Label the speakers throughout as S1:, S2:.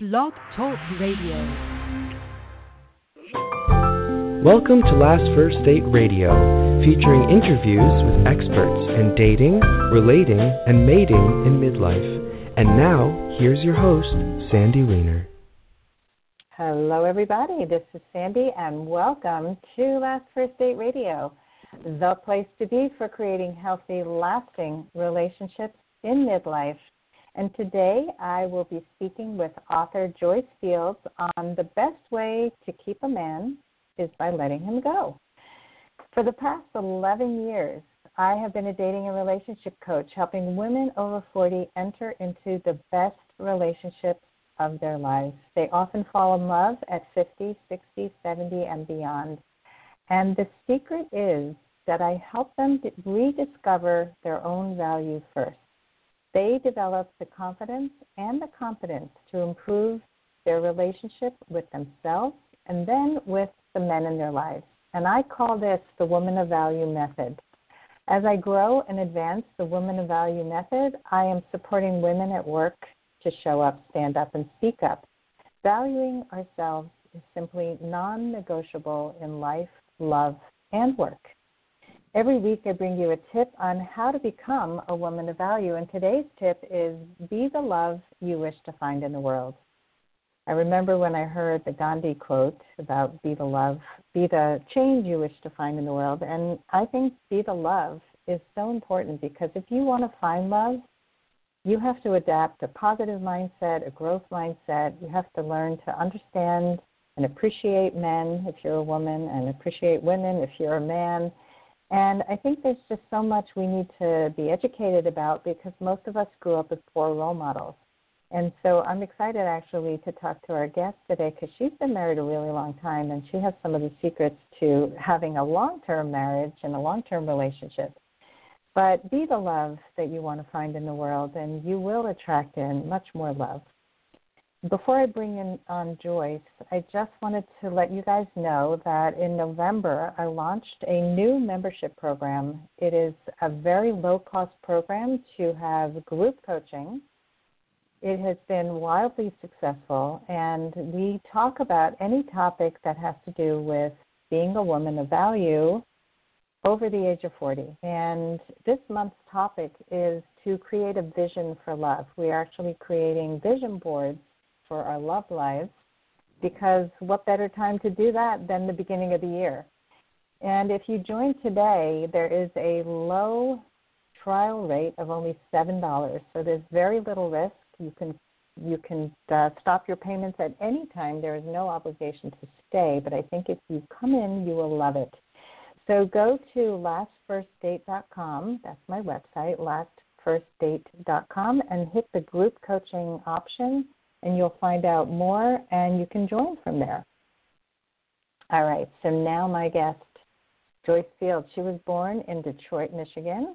S1: Blog Talk Radio.
S2: Welcome to Last First Date Radio, featuring interviews with experts in dating, relating, and mating in midlife. And now, here's your host, Sandy Weiner.
S3: Hello, everybody. This is Sandy, and welcome to Last First Date Radio, the place to be for creating healthy, lasting relationships in midlife. And today I will be speaking with author Joyce Fields on the best way to keep a man is by letting him go. For the past 11 years, I have been a dating and relationship coach, helping women over 40 enter into the best relationships of their lives. They often fall in love at 50, 60, 70, and beyond. And the secret is that I help them rediscover their own value first. They develop the confidence and the competence to improve their relationship with themselves and then with the men in their lives. And I call this the Woman of Value method. As I grow and advance the Woman of Value method, I am supporting women at work to show up, stand up, and speak up. Valuing ourselves is simply non-negotiable in life, love, and work. Every week I bring you a tip on how to become a woman of value, and today's tip is be the love you wish to find in the world. I remember when I heard the Gandhi quote about be the change you wish to find in the world, and I think be the love is so important because if you want to find love, you have to adapt a positive mindset, a growth mindset. You have to learn to understand and appreciate men if you're a woman and appreciate women if you're a man. And I think there's just so much we need to be educated about because most of us grew up with poor role models. And so I'm excited actually to talk to our guest today because she's been married a really long time and she has some of the secrets to having a long-term marriage and a long-term relationship. But be the love that you want to find in the world and you will attract in much more love. Before I bring in on Joyce, I just wanted to let you guys know that in November, I launched a new membership program. It is a very low-cost program to have group coaching. It has been wildly successful, and we talk about any topic that has to do with being a woman of value over the age of 40. And this month's topic is to create a vision for love. We are actually creating vision boards for our love lives, because what better time to do that than the beginning of the year? And if you join today, there is a low trial rate of only $7, so there's very little risk. You can stop your payments at any time. There is no obligation to stay, but I think if you come in, you will love it. So go to lastfirstdate.com. That's my website, lastfirstdate.com, and hit the group coaching option, and you'll find out more, and you can join from there. All right, so now my guest, Joyce Fields. She was born in Detroit, Michigan.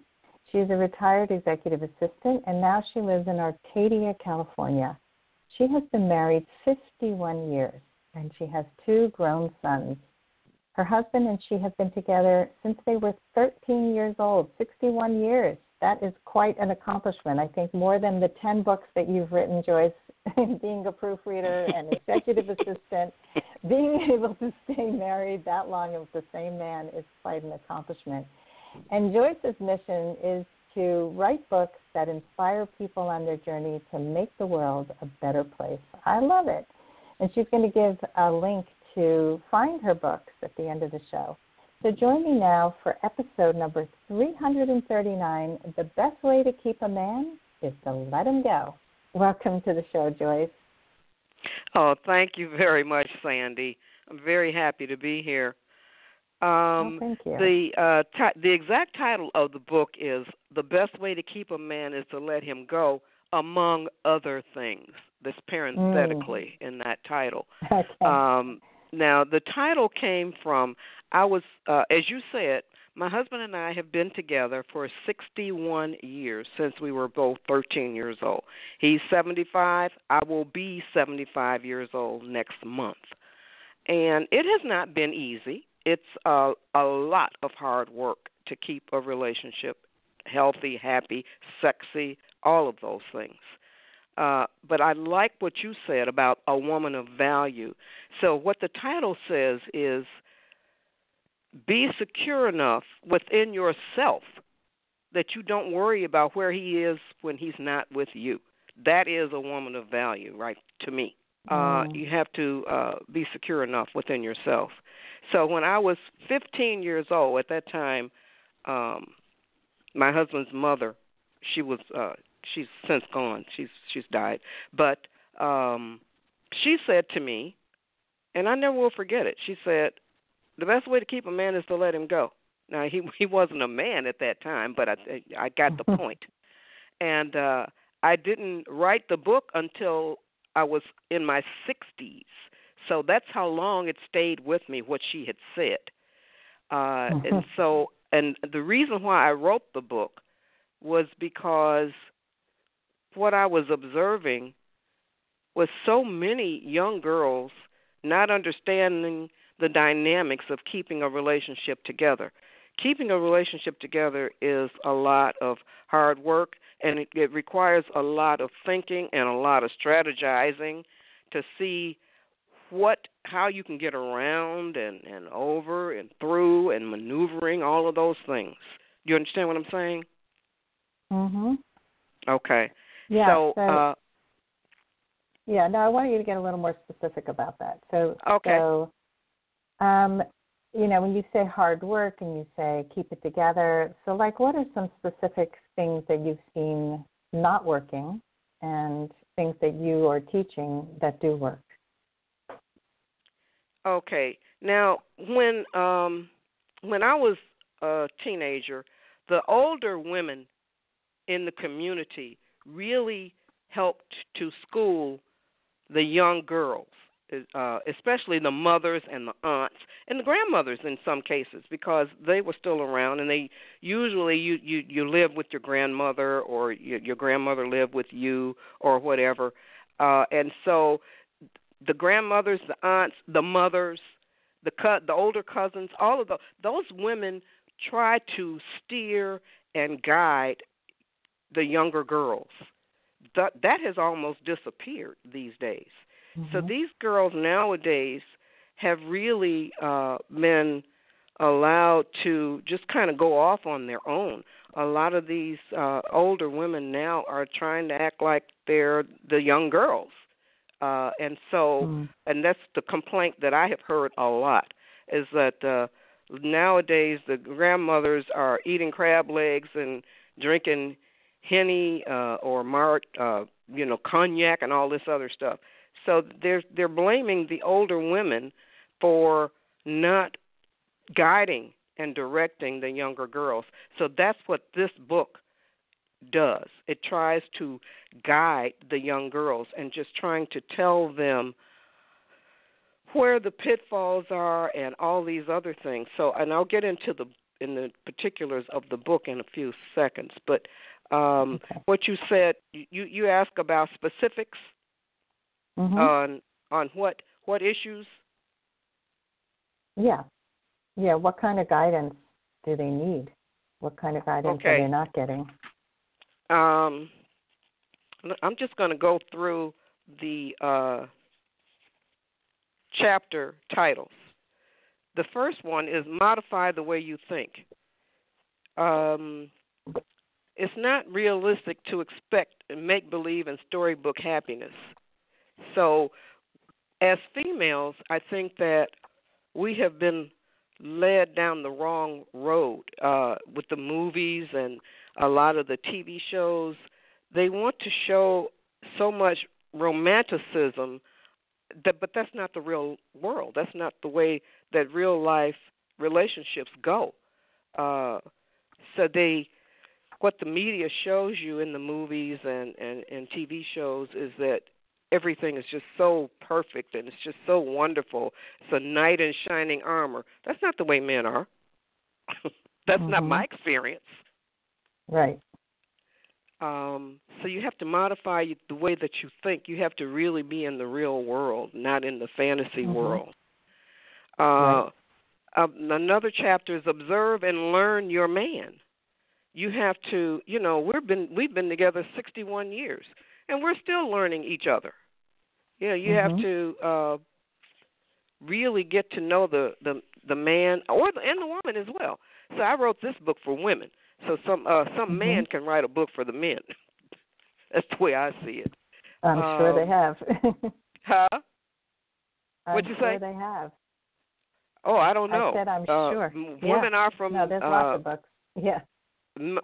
S3: She is a retired executive assistant, and now she lives in Arcadia, California. She has been married 51 years, and she has 2 grown sons. Her husband and she have been together since they were 13 years old, 61 years. That is quite an accomplishment. I think more than the 10 books that you've written, Joyce, being a proofreader and executive assistant, being able to stay married that long with the same man is quite an accomplishment. And Joyce's mission is to write books that inspire people on their journey to make the world a better place. I love it. And she's going to give a link to find her books at the end of the show. So join me now for episode number 339, The Best Way to Keep a Man is to Let Him Go. Welcome to the show, Joyce.
S4: Oh, thank you very much, Sandy. I'm very happy to be here.
S3: Thank you.
S4: The exact title of the book is The Best Way to Keep a Man is to Let Him Go, among other things. This parenthetically in that title.
S3: Okay.
S4: Now, the title came from, as you said, my husband and I have been together for 61 years since we were both 13 years old. He's 75. I will be 75 years old next month. And it has not been easy. It's a lot of hard work to keep a relationship healthy, happy, sexy, all of those things. But I like what you said about a woman of value. So what the title says is, be secure enough within yourself that you don't worry about where he is when he's not with you. That is a woman of value, right, to me. You have to be secure enough within yourself. So when I was 15 years old, at that time, my husband's mother, she's since gone. She's died. But she said to me, and I never will forget it, she said, the best way to keep a man is to let him go. Now, he wasn't a man at that time, but I got the point. And I didn't write the book until I was in my 60s. So that's how long it stayed with me, what she had said. And the reason why I wrote the book was because what I was observing was so many young girls not understanding the dynamics of keeping a relationship together. Keeping a relationship together is a lot of hard work, and it requires a lot of thinking and a lot of strategizing to see how you can get around and over and through and maneuvering, all of those things. You understand what I'm saying?
S3: Mhm.
S4: Okay.
S3: Yeah.
S4: So
S3: yeah. No, I want you to get a little more specific about that. So.
S4: Okay.
S3: So, when you say hard work and you say keep it together, so like what are some specific things that you've seen not working and things that you are teaching that do work?
S4: Okay. Now, when I was a teenager, the older women in the community really helped to school the young girls, especially the mothers and the aunts and the grandmothers in some cases, because they were still around, and they usually you live with your grandmother or your grandmother lived with you or whatever, and so the grandmothers, the aunts, the mothers, the older cousins, all of those women try to steer and guide the younger girls. That has almost disappeared these days. Mm-hmm. So these girls nowadays have really been allowed to just kind of go off on their own. A lot of these older women now are trying to act like they're the young girls. And that's the complaint that I have heard a lot, is that nowadays the grandmothers are eating crab legs and drinking Henny or cognac and all this other stuff. So they're blaming the older women for not guiding and directing the younger girls. So that's what this book does. It tries to guide the young girls and just trying to tell them where the pitfalls are and all these other things. So, and I'll get into the particulars of the book in a few seconds. But okay. What you said, you asked about specifics on what issues.
S3: Yeah. What kind of guidance do they need? What kind of guidance are they not getting?
S4: I'm just going to go through the chapter titles. The first one is Modify the Way You Think. It's not realistic to expect make-believe and storybook happiness. So as females, I think that we have been led down the wrong road with the movies and a lot of the TV shows. They want to show so much romanticism, but that's not the real world. That's not the way that real-life relationships go. What the media shows you in the movies and TV shows is that everything is just so perfect and it's just so wonderful. It's a knight in shining armor. That's not the way men are. That's not my experience.
S3: Right.
S4: So you have to modify the way that you think. You have to really be in the real world, not in the fantasy world. Right. Another chapter is Observe and Learn Your Man. You have to, we've been together 61 years. and we're still learning each other. You have to really get to know the man and the woman as well. So I wrote this book for women. So some man can write a book for the men. That's the way I see it.
S3: I'm sure they have.
S4: Huh?
S3: What'd
S4: you say?
S3: They have.
S4: Oh, I don't know.
S3: I said I'm sure.
S4: Women are from.
S3: No, there's lots of books. Yeah.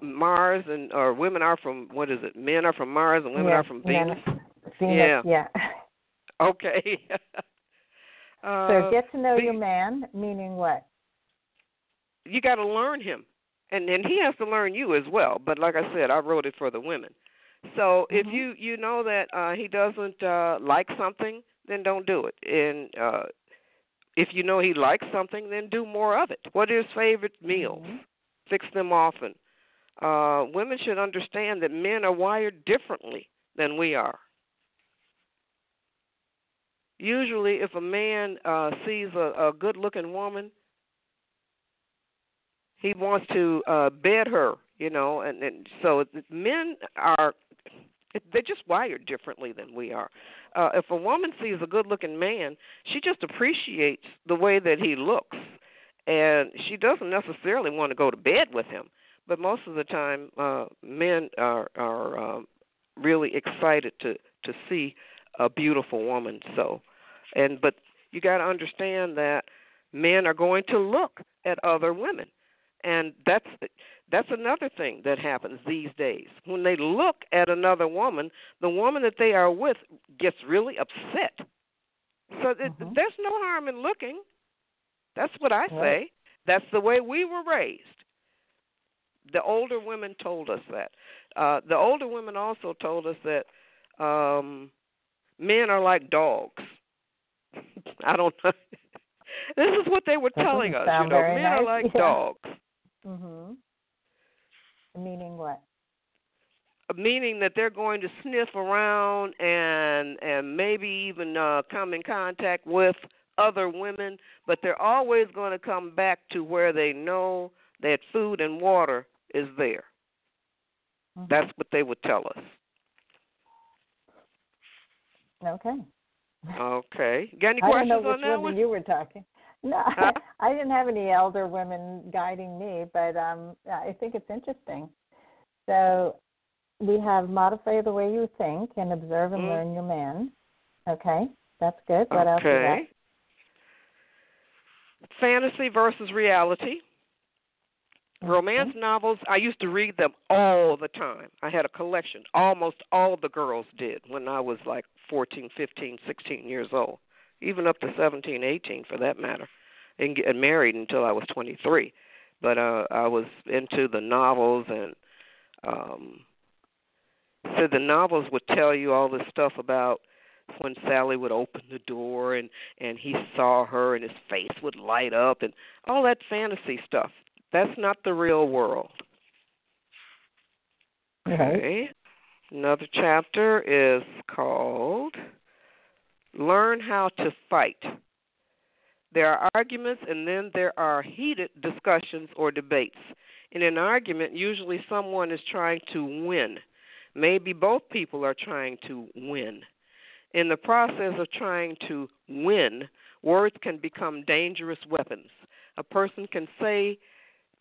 S4: Mars or women are from, what is it? Men are from Mars and women are from Venus.
S3: Venus. Yeah.
S4: Okay.
S3: So get to know your man, meaning what?
S4: You got to learn him, and he has to learn you as well. But like I said, I wrote it for the women. So if you know that he doesn't like something, then don't do it. And if you know he likes something, then do more of it. What are his favorite meals? Fix them often. Women should understand that men are wired differently than we are. Usually, if a man sees a good-looking woman, he wants to bed her, and so men they're just wired differently than we are. If a woman sees a good-looking man, she just appreciates the way that he looks, and she doesn't necessarily want to go to bed with him. But most of the time, men are really excited to see a beautiful woman. But you got to understand that men are going to look at other women, and that's another thing that happens these days. When they look at another woman, the woman that they are with gets really upset. So there's no harm in looking. That's what I say. That's the way we were raised. The older women told us that. The older women also told us that men are like dogs. I don't know. This is what they were telling us. Men are like dogs.
S3: Meaning what?
S4: Meaning that they're going to sniff around and maybe even come in contact with other women, but they're always going to come back to where they know that food and water is there. That's what they would tell us.
S3: Okay.
S4: Got any questions on that one?
S3: You were talking. No, I didn't have any elder women guiding me, but I think it's interesting. So we have modify the way you think and observe and learn your man. Okay, that's good. What else is that?
S4: Fantasy versus reality. Romance novels, I used to read them all the time. I had a collection. Almost all the girls did when I was like 14, 15, 16 years old, even up to 17, 18 for that matter, and get married until I was 23. But I was into the novels, and so the novels would tell you all this stuff about when Sally would open the door and he saw her and his face would light up and all that fantasy stuff. That's not the real world. Okay. Another chapter is called Learn How to Fight. There are arguments and then there are heated discussions or debates. In an argument, usually someone is trying to win. Maybe both people are trying to win. In the process of trying to win, words can become dangerous weapons. A person can say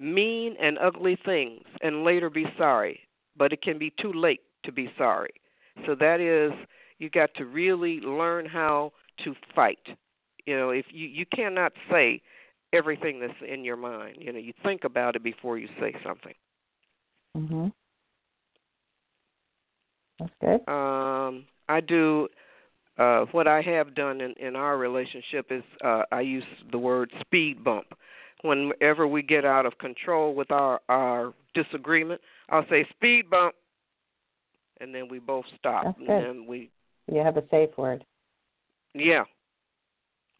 S4: mean and ugly things and later be sorry, but it can be too late to be sorry. So that is, you got to really learn how to fight. If you cannot say everything that's in your mind. You think about it before you say something.
S3: That's good.
S4: I do. What I have done in our relationship is I use the word speed bump. Whenever we get out of control with our disagreement, I'll say speed bump, and then we both stop.
S3: That's
S4: and
S3: good.
S4: then
S3: you have a safe word.
S4: Yeah.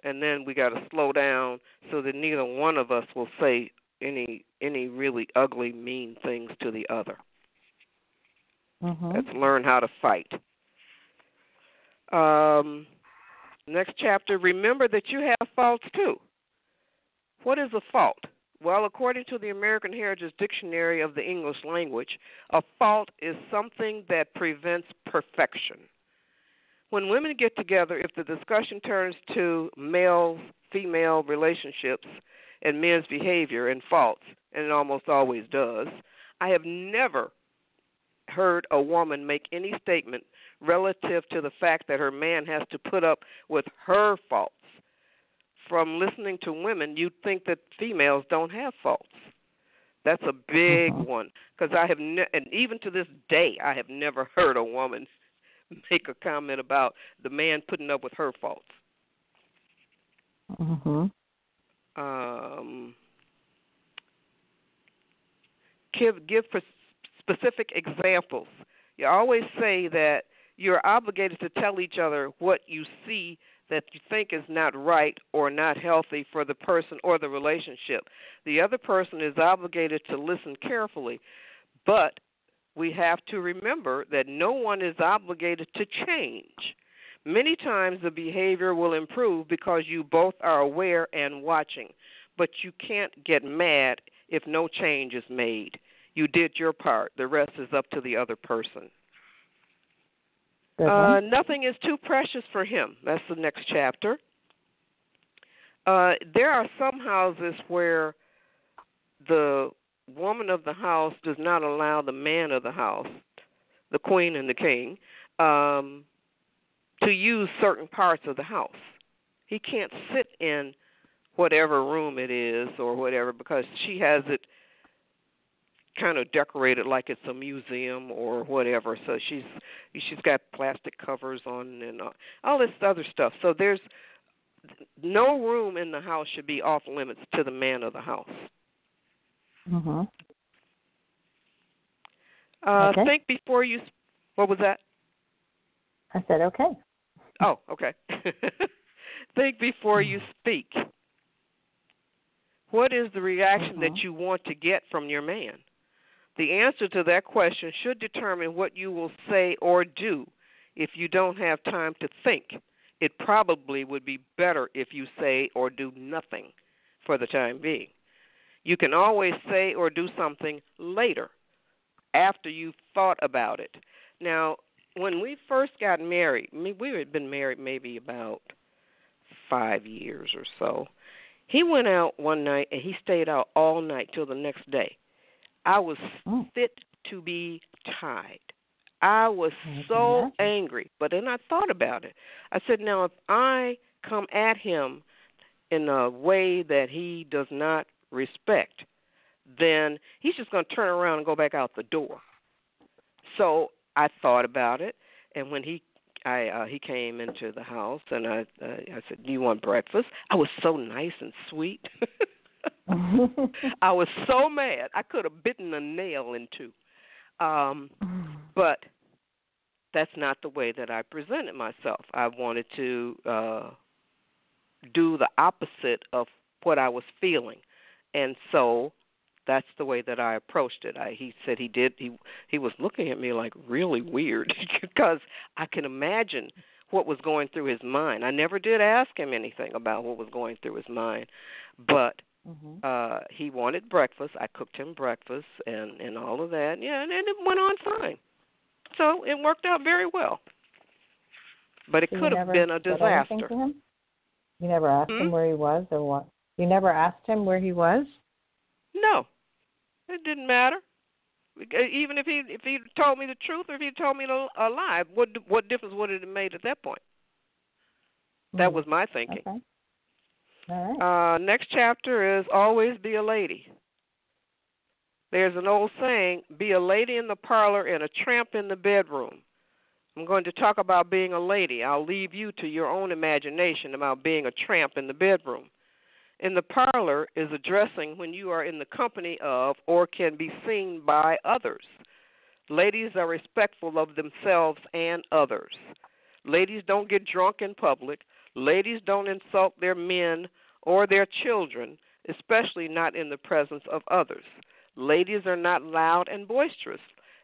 S4: And then we got to slow down so that neither one of us will say any really ugly, mean things to the other. Let's learn how to fight. Next chapter, remember that you have faults too. What is a fault? Well, according to the American Heritage Dictionary of the English Language, a fault is something that prevents perfection. When women get together, if the discussion turns to male-female relationships and men's behavior and faults, and it almost always does, I have never heard a woman make any statement relative to the fact that her man has to put up with her faults. From listening to women, you'd think that females don't have faults. That's a big one, because I have, and even to this day, I have never heard a woman make a comment about the man putting up with her faults. Give specific examples. You always say that you're obligated to tell each other what you see that you think is not right or not healthy for the person or the relationship. The other person is obligated to listen carefully, but we have to remember that no one is obligated to change. Many times the behavior will improve because you both are aware and watching, but you can't get mad if no change is made. You did your part. The rest is up to the other person. Nothing is too precious for him. That's the next chapter. There are some houses where the woman of the house does not allow the man of the house, the queen and the king, to use certain parts of the house. He can't sit in whatever room it is or whatever because she has it kind of decorated like it's a museum or whatever. So she's got plastic covers on and all this other stuff. So there's no room in the house should be off limits to the man of the house.
S3: Okay.
S4: Think before you. What was that?
S3: I said okay.
S4: Oh, okay. Think before you speak. What is the reaction that you want to get from your man? The answer to that question should determine what you will say or do. If you don't have time to think, it probably would be better if you say or do nothing for the time being. You can always say or do something later, after you've thought about it. Now, when we first got married, we had been married maybe about 5 years or so. He went out one night, and he stayed out all night till the next day. I was fit to be tied. I was so angry. But then I thought about it. I said, now, if I come at him in a way that he does not respect, then he's just going to turn around and go back out the door. So I thought about it, and when he came into the house, and I said, do you want breakfast? I was so nice and sweet. I was so mad. I could have bitten a nail in two. But that's not the way that I presented myself. I wanted to do the opposite of what I was feeling. And so that's the way that I approached it. He said he did. He was looking at me like really weird because I can imagine what was going through his mind. I never did ask him anything about what was going through his mind, but he wanted breakfast. I cooked him breakfast and all of that. Yeah, and it went on fine. So it worked out very well. But it could have been a disaster.
S3: You never asked him where he was or what? You never asked him where he was?
S4: No. It didn't matter. Even if he told me the truth or if he told me a lie, what difference would it have made at that point? That was my thinking.
S3: Okay. All right.
S4: Next chapter is always be a lady. There's an old saying, be a lady in the parlor and a tramp in the bedroom. I'm going to talk about being a lady. I'll leave you to your own imagination about being a tramp in the bedroom. In the parlor is addressing when you are in the company of or can be seen by others. Ladies are respectful of themselves and others. Ladies don't get drunk in public. Ladies don't insult their men or their children, especially not in the presence of others. Ladies are not loud and boisterous.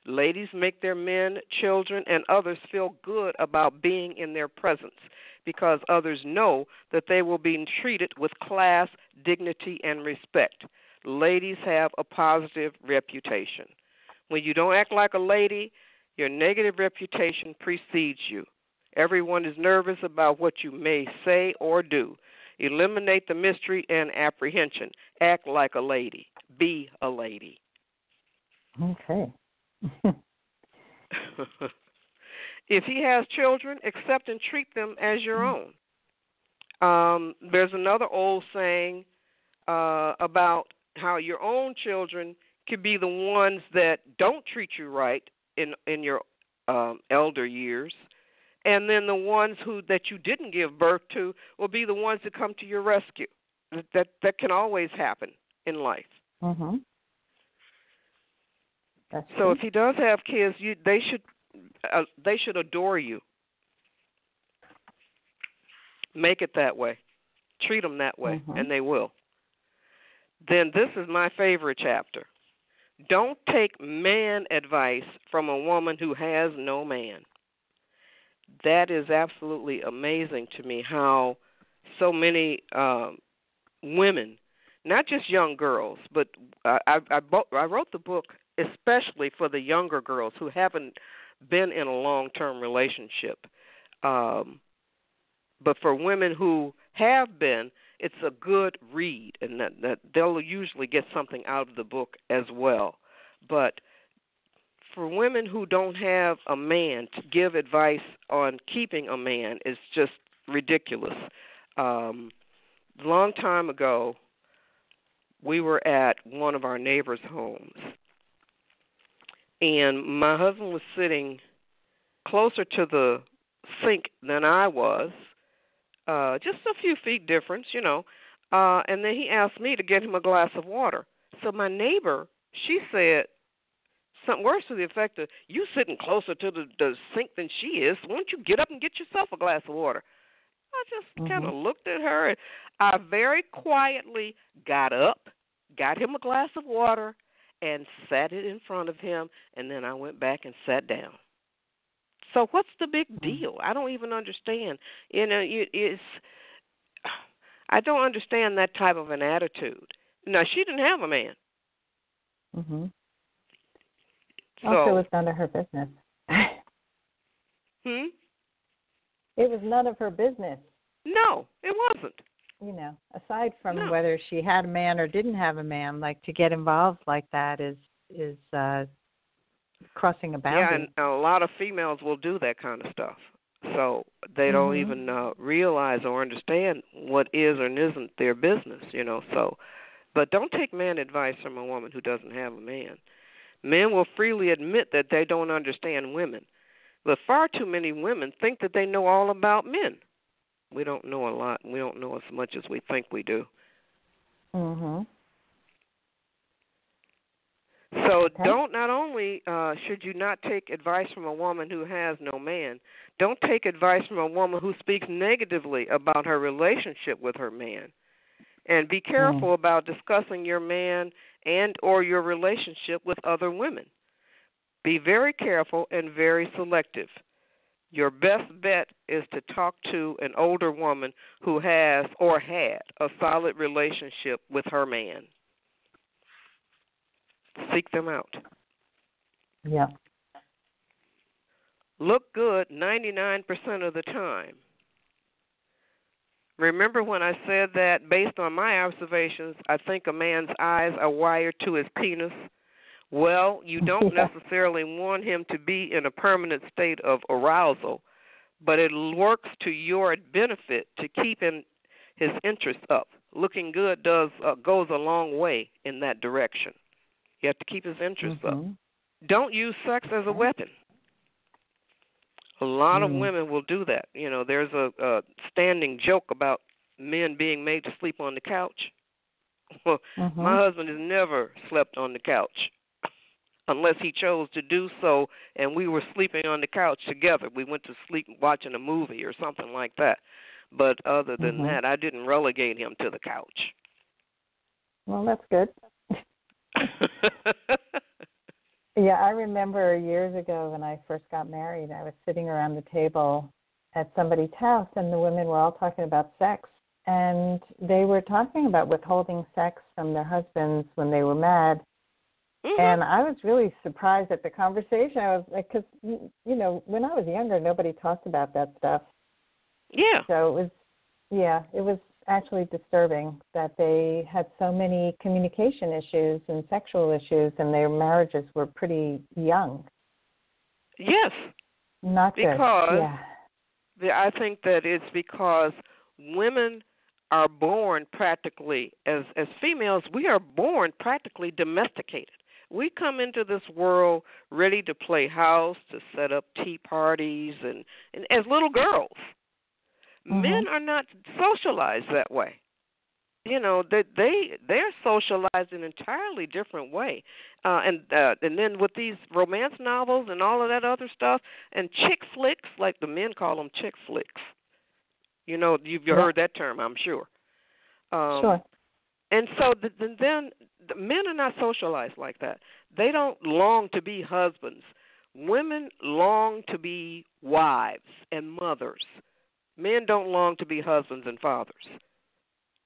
S4: Ladies make their men, children, and others feel good about being in their presence because others know that they will be treated with class, dignity, and respect. ladies have a positive reputation. When you don't act like a lady, your negative reputation precedes you. Everyone is nervous about what you may say or do. Eliminate the mystery and apprehension. Act like a lady. Be a lady.
S3: Okay.
S4: If he has children, accept and treat them as your own. There's another old saying about how your own children could be the ones that don't treat you right in your elder years, and then the ones that you didn't give birth to will be the ones that come to your rescue. That can always happen in life.
S3: Mm-hmm.
S4: So if he does have kids, they should adore you. Make it that way. Treat them that way, and they will. Then this is my favorite chapter. Don't take man advice from a woman who has no man. That is absolutely amazing to me how so many women, not just young girls, but I wrote the book especially for the younger girls who haven't been in a long-term relationship. But for women who have been, it's a good read, and that they'll usually get something out of the book as well. But for women who don't have a man, to give advice on keeping a man is just ridiculous. A long time ago, we were at one of our neighbors' homes, and my husband was sitting closer to the sink than I was, just a few feet difference, and then he asked me to get him a glass of water. So my neighbor, she said something worse to the effect of, you sitting closer to the sink than she is, so why don't you get up and get yourself a glass of water? I just kind of looked at her, and I very quietly got up, got him a glass of water, and sat it in front of him, and then I went back and sat down. So what's the big deal? I don't even understand. I don't understand that type of an attitude. Now, she didn't have a man.
S3: Mm-hmm.
S4: So,
S3: also, it was none of her business. It was none of her business.
S4: No, it wasn't.
S3: Aside from whether she had a man or didn't have a man, like to get involved like that is crossing a boundary.
S4: Yeah, and a lot of females will do that kind of stuff. So they don't even realize or understand what is or isn't their business, So, but don't take man advice from a woman who doesn't have a man. Men will freely admit that they don't understand women. But far too many women think that they know all about men. We don't know a lot. We don't know as much as we think we do. So not only should you not take advice from a woman who has no man, don't take advice from a woman who speaks negatively about her relationship with her man. And be careful about discussing your man and or your relationship with other women. Be very careful and very selective. Your best bet is to talk to an older woman who has or had a solid relationship with her man. Seek them out.
S3: Yeah.
S4: Look good 99% of the time. Remember when I said that based on my observations, I think a man's eyes are wired to his penis? Well, you don't necessarily want him to be in a permanent state of arousal, but it works to your benefit to keep his interest up. Looking good goes a long way in that direction. You have to keep his interest up. Don't use sex as a weapon. A lot of women will do that. There's a standing joke about men being made to sleep on the couch. Well, my husband has never slept on the couch unless he chose to do so, and we were sleeping on the couch together. We went to sleep watching a movie or something like that. But other than that, I didn't relegate him to the couch.
S3: Well, that's good. Yeah, I remember years ago when I first got married, I was sitting around the table at somebody's house, and the women were all talking about sex. and they were talking about withholding sex from their husbands when they were mad.
S4: Mm-hmm.
S3: And I was really surprised at the conversation. I was like, because, you know, when I was younger, nobody talked about that stuff.
S4: Yeah.
S3: So it was actually disturbing that they had so many communication issues and sexual issues, and their marriages were pretty young.
S4: Yes.
S3: Not good.
S4: Because
S3: Yeah.
S4: I think that it's because women are born practically, as females, we are born practically domesticated. We come into this world ready to play house, to set up tea parties, and as little girls.
S3: Mm-hmm.
S4: Men are not socialized that way. You know, they're socialized in an entirely different way. And then with these romance novels and all of that other stuff, and chick flicks, like the men call them chick flicks. You know, you've heard that term, I'm sure.
S3: Sure.
S4: And so then the men are not socialized like that. They don't long to be husbands. Women long to be wives and mothers. Men don't long to be husbands and fathers.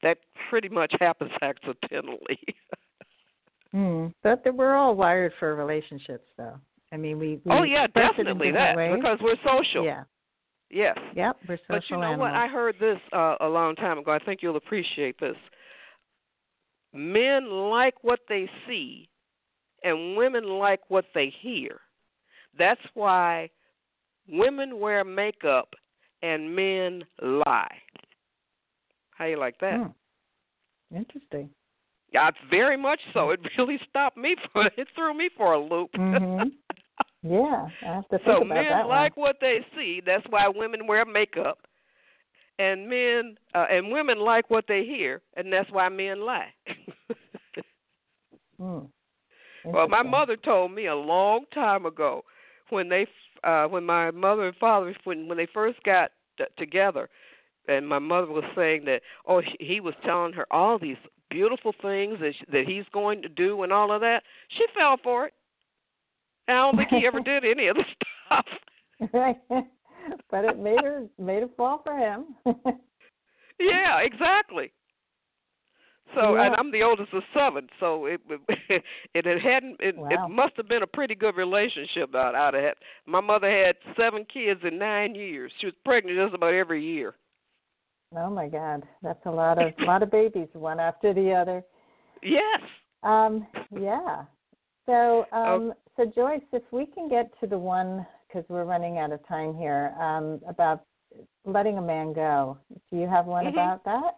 S4: That pretty much happens accidentally.
S3: But we're all wired for relationships, though. I mean, we
S4: oh, yeah,
S3: express it in
S4: definitely
S3: different
S4: that,
S3: ways.
S4: because we're social.
S3: Yeah.
S4: Yes.
S3: Yep, we're social
S4: But you know
S3: animals.
S4: what? I heard this a long time ago. I think you'll appreciate this. Men like what they see, and women like what they hear. That's why women wear makeup and men lie. How you like that?
S3: Interesting.
S4: Yeah, very much so. It really stopped me. It threw me for a loop.
S3: Mm-hmm. Yeah, I have to think
S4: so
S3: about
S4: men
S3: that
S4: like
S3: one.
S4: what they see. That's why women wear makeup, and women like what they hear, and that's why men lie. Well, my mother told me a long time ago when my mother and father when they first got together, and my mother was saying that he was telling her all these beautiful things that he's going to do and all of that. She fell for it. I don't think he ever did any of the stuff.
S3: Right, but it made her fall for him.
S4: Yeah, exactly. So, and I'm the oldest of 7, so it must have been a pretty good relationship out of it. My mother had 7 kids in 9 years. She was pregnant just about every year.
S3: Oh my God, that's a lot of babies, one after the other.
S4: Yes.
S3: Yeah. So, so Joyce, if we can get to the one, because we're running out of time here, about letting a man go. Do you have one about that?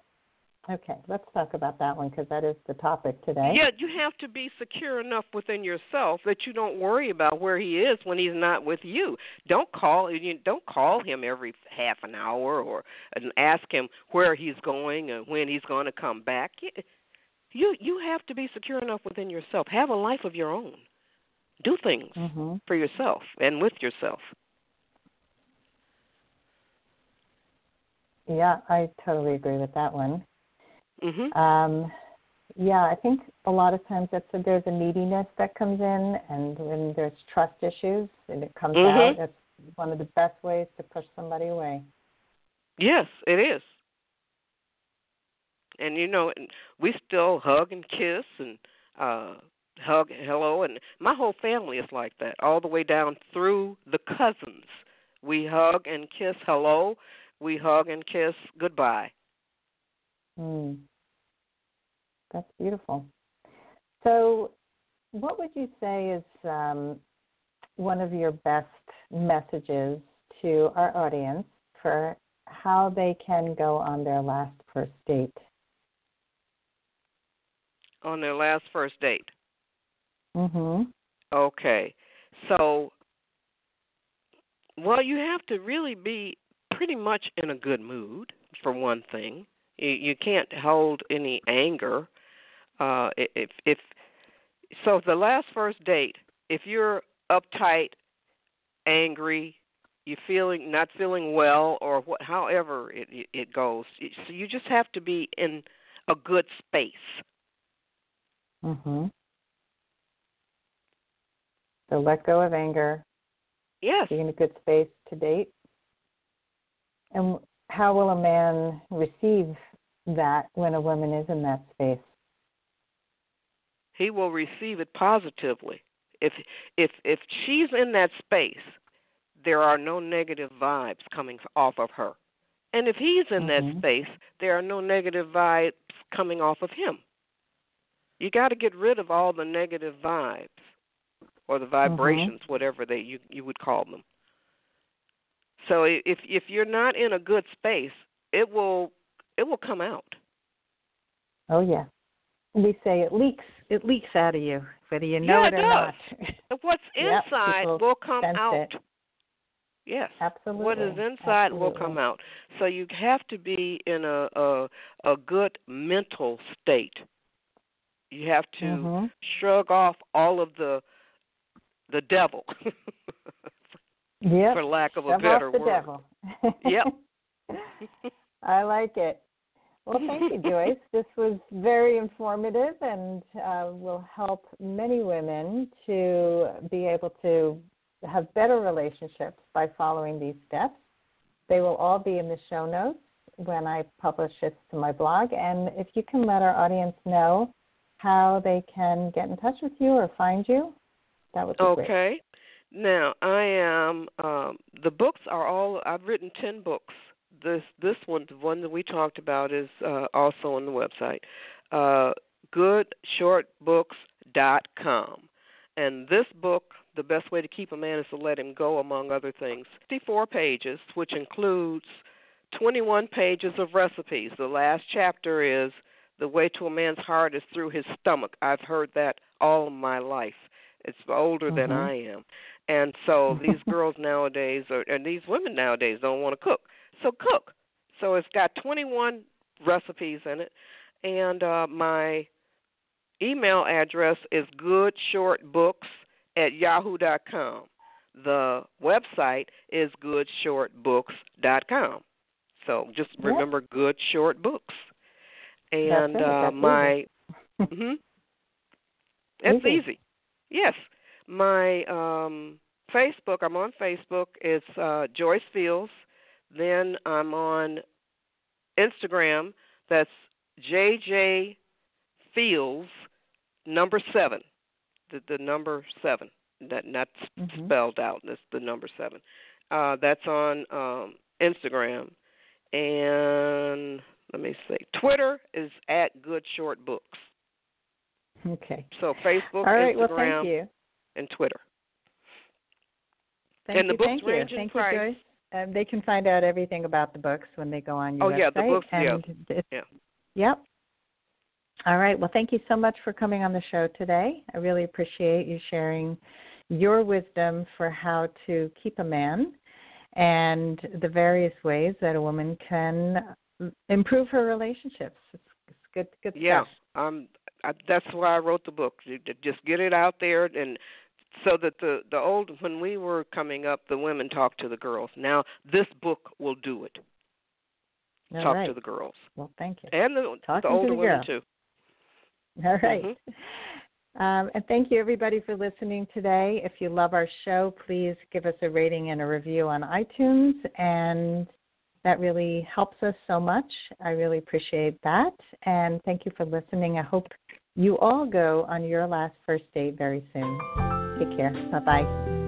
S3: Okay, let's talk about that one, because that is the topic today.
S4: Yeah, you have to be secure enough within yourself that you don't worry about where he is when he's not with you. Don't call him every half an hour and ask him where he's going and when he's going to come back. You have to be secure enough within yourself. Have a life of your own. Do things for yourself and with yourself.
S3: Yeah, I totally agree with that one. Yeah, I think a lot of times there's a neediness that comes in, and when there's trust issues and it comes out, that's one of the best ways to push somebody away. Yes,
S4: it is. And, we still hug and kiss and hug, hello, and my whole family is like that, all the way down through the cousins. We hug and kiss hello. We hug and kiss goodbye.
S3: That's beautiful. So what would you say is one of your best messages to our audience for how they can go on their last first date?
S4: On their last first date?
S3: Okay.
S4: So, well, you have to really be pretty much in a good mood, for one thing. You can't hold any anger. If the last first date, if you're uptight, angry, you're not feeling well, or however it goes, so you just have to be in a good space.
S3: So let go of anger.
S4: Yes.
S3: Be in a good space to date. And how will a man receive that when a woman is in that space?
S4: He will receive it positively. If she's in that space, there are no negative vibes coming off of her. And if he's in that space, there are no negative vibes coming off of him. You got to get rid of all the negative vibes or the vibrations, whatever you would call them. So if you're not in a good space, it will come out.
S3: Oh yeah. We say it leaks out of you, whether you know it or not.
S4: What's inside will come out.
S3: It.
S4: Yes.
S3: Absolutely.
S4: What is inside will come out. So you have to be in a good mental state. You have to shrug off all of the devil, for lack of a better word.
S3: Devil.
S4: Yep.
S3: I like it. Well, thank you, Joyce. This was very informative and will help many women to be able to have better relationships by following these steps. They will all be in the show notes when I publish it to my blog. And if you can let our audience know how they can get in touch with you or find you, that would be great.
S4: Okay. Now, I am, the books are all, I've written 10 books. This one, the one that we talked about, is also on the website, goodshortbooks.com. And this book, The Best Way to Keep a Man is to Let Him Go, among other things, 54 pages, which includes 21 pages of recipes. The last chapter is The Way to a Man's Heart is Through His Stomach. I've heard that all of my life. It's older than I am. And so these girls nowadays, and these women nowadays don't want to cook. So cook. So it's got 21 recipes in it. And my email address is goodshortbooks@yahoo.com. The website is goodshortbooks.com. So just remember Good Short Books. And my that's easy. Yes. My Facebook, I'm on Facebook. It's Joyce Fields. Then I'm on Instagram. That's JJ Fields, number 7. The number 7. Not spelled out. That's the number 7. That's on Instagram. And let me see. Twitter is @GoodShortBooks.
S3: Okay.
S4: So Facebook,
S3: all right,
S4: Instagram,
S3: well, thank you.
S4: and Twitter.
S3: Thank
S4: and
S3: you,
S4: the books range in
S3: thank
S4: price.
S3: You, Joyce. They can find out everything about the books when they go on your website.
S4: Oh, yeah, the books,
S3: Yep. All right. Well, thank you so much for coming on the show today. I really appreciate you sharing your wisdom for how to keep a man and the various ways that a woman can improve her relationships. It's good stuff.
S4: Yeah, that's why I wrote the book. Just get it out there, and so that the old, when we were coming up, the women talked to the girls. Now this book will do it. Talk to the girls.
S3: Well, thank you.
S4: And the older women too.
S3: All right. And thank you, everybody, for listening today. If you love our show, please give us a rating and a review on iTunes, and that really helps us so much. I really appreciate that. And thank you for listening. I hope you all go on your last first date very soon. Take care. Bye-bye.